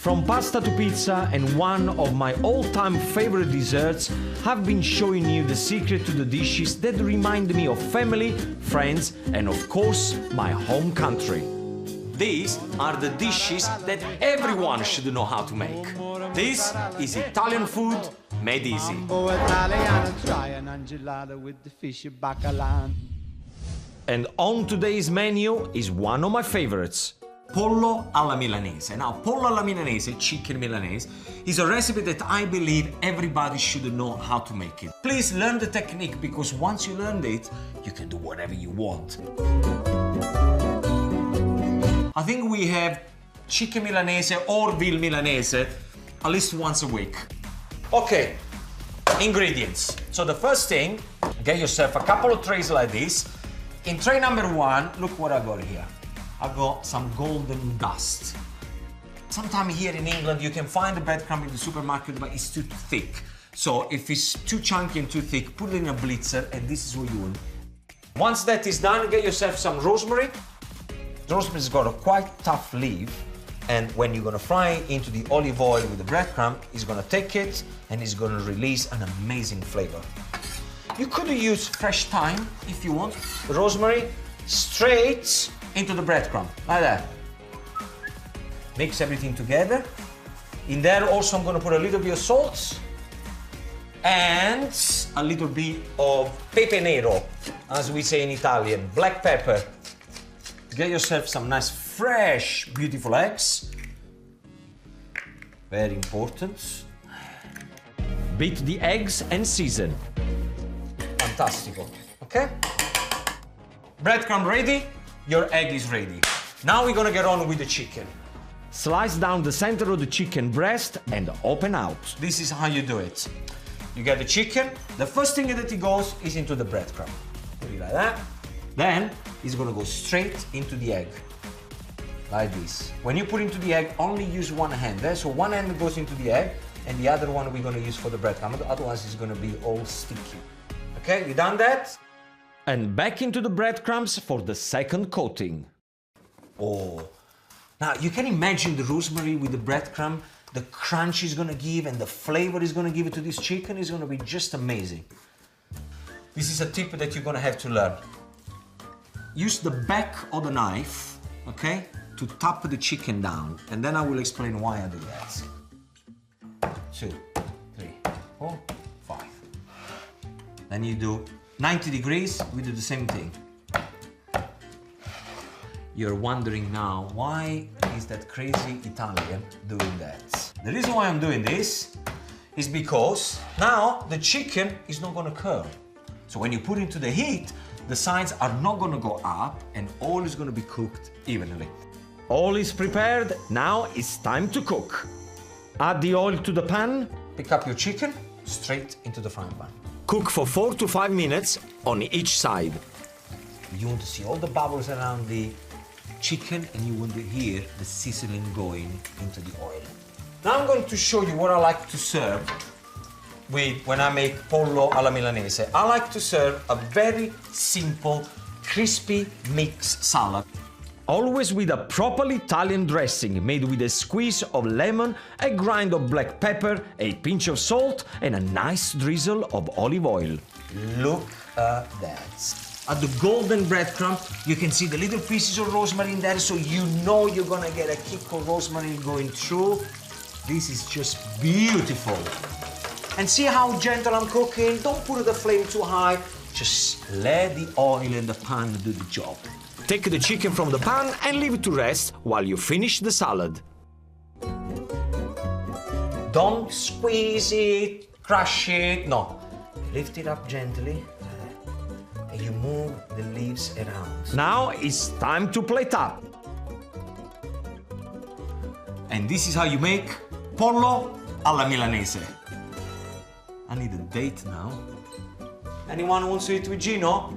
From pasta to pizza and one of my all-time favorite desserts, I've been showing you the secret to the dishes that remind me of family, friends, and of course, my home country. These are the dishes that everyone should know how to make. This is Italian food made easy. And on today's menu is one of my favorites. Pollo alla Milanese. Now, pollo alla Milanese, chicken Milanese, is a recipe that I believe everybody should know how to make it. Please learn the technique, because once you learn it, you can do whatever you want. I think we have chicken Milanese or veal Milanese at least once a week. Okay, ingredients. So the first thing, get yourself a couple of trays like this. In tray number one, look what I got here. I got some golden dust. Sometime here in England you can find the breadcrumb in the supermarket, but it's too thick. So if it's too chunky and too thick, put it in a blitzer, and this is what you want. Once that is done, get yourself some rosemary. The rosemary's got a quite tough leaf, and when you're gonna fry it into the olive oil with the breadcrumb, it's gonna take it and it's gonna release an amazing flavor. You could use fresh thyme if you want. The rosemary straight into the breadcrumb, like that. Mix everything together. In there also I'm gonna put a little bit of salt and a little bit of pepe nero, as we say in Italian, black pepper. Get yourself some nice, fresh, beautiful eggs. Very important. Beat the eggs and season. Fantastico, okay? Breadcrumb ready, your egg is ready. Now we're gonna get on with the chicken. Slice down the center of the chicken breast and open out. This is how you do it. You get the chicken, the first thing that it goes is into the breadcrumb. Put it like that. Then it's gonna go straight into the egg, like this. When you put into the egg, only use one hand. So one hand goes into the egg, and the other one we're gonna use for the breadcrumb. Otherwise, it's gonna be all sticky. Okay, you done that? And back into the breadcrumbs for the second coating. Oh, now you can imagine the rosemary with the breadcrumb, the crunch is gonna give and the flavor is gonna give it to this chicken is gonna be just amazing. This is a tip that you're gonna have to learn. Use the back of the knife, okay, to tap the chicken down, and then I will explain why I do that. 2, 3, 4, 5. Then you do 90 degrees, we do the same thing. You're wondering now, why is that crazy Italian doing that? The reason why I'm doing this is because now the chicken is not gonna curl. So when you put it into the heat, the sides are not gonna go up and all is gonna be cooked evenly. All is prepared, now it's time to cook. Add the oil to the pan, pick up your chicken, straight into the frying pan. Cook for 4 to 5 minutes on each side. You want to see all the bubbles around the chicken and you want to hear the sizzling going into the oil. Now I'm going to show you what I like to serve with when I make pollo alla Milanese. I like to serve a very simple, crispy mixed salad. Always with a proper Italian dressing made with a squeeze of lemon, a grind of black pepper, a pinch of salt, and a nice drizzle of olive oil. Look at that. At the golden breadcrumb, you can see the little pieces of rosemary in there, so you know you're gonna get a kick of rosemary going through. This is just beautiful. And see how gentle I'm cooking? Don't put the flame too high. Just let the oil in the pan do the job. Take the chicken from the pan and leave it to rest while you finish the salad. Don't squeeze it, crush it, no. Lift it up gently and you move the leaves around. Now it's time to plate up. And this is how you make pollo alla Milanese. I need a date now. Anyone wants to eat with Gino?